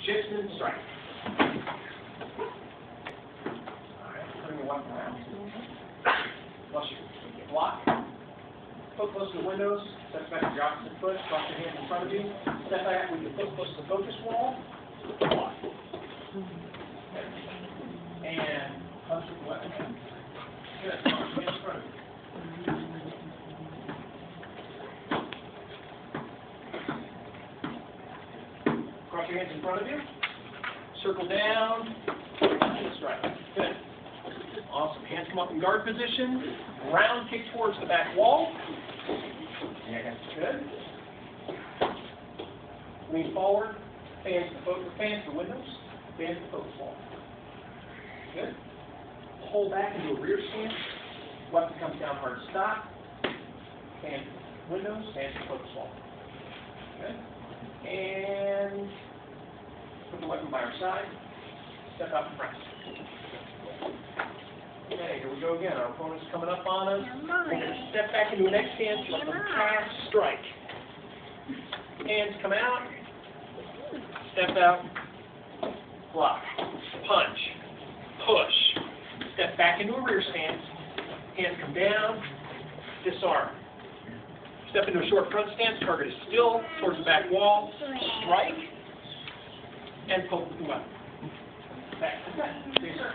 Shifts and strike. Alright, turn your weapon around. Flush your block. Foot close to the windows. Step back with your opposite foot. Cross your hands in front of you. Step back with your foot close to the focus wall. Block. And punch with the weapon. Good. Cross your hands in front of you. Cross your hands in front of you. Circle down. Strike. Good. Awesome. Hands come up in guard position. Round kick towards the back wall. Yeah, good. Lean forward. Fans the windows. Fans the focus wall. Good. Pull back into a rear stance. Weapon comes down hard stop. Fans the windows. Fans the focus wall. Good. And put the weapon by our side. Step out in front. Okay, here we go again. Our opponent's coming up on us. We're going to step back into an X stance, let them pass, strike. Hands come out. Step out. Block. Punch. Push. Step back into a rear stance. Hands come down. Disarm. Step into a short front stance. Target is still towards the back wall. Strike. And poke with the weapon. Back. Yes, sir.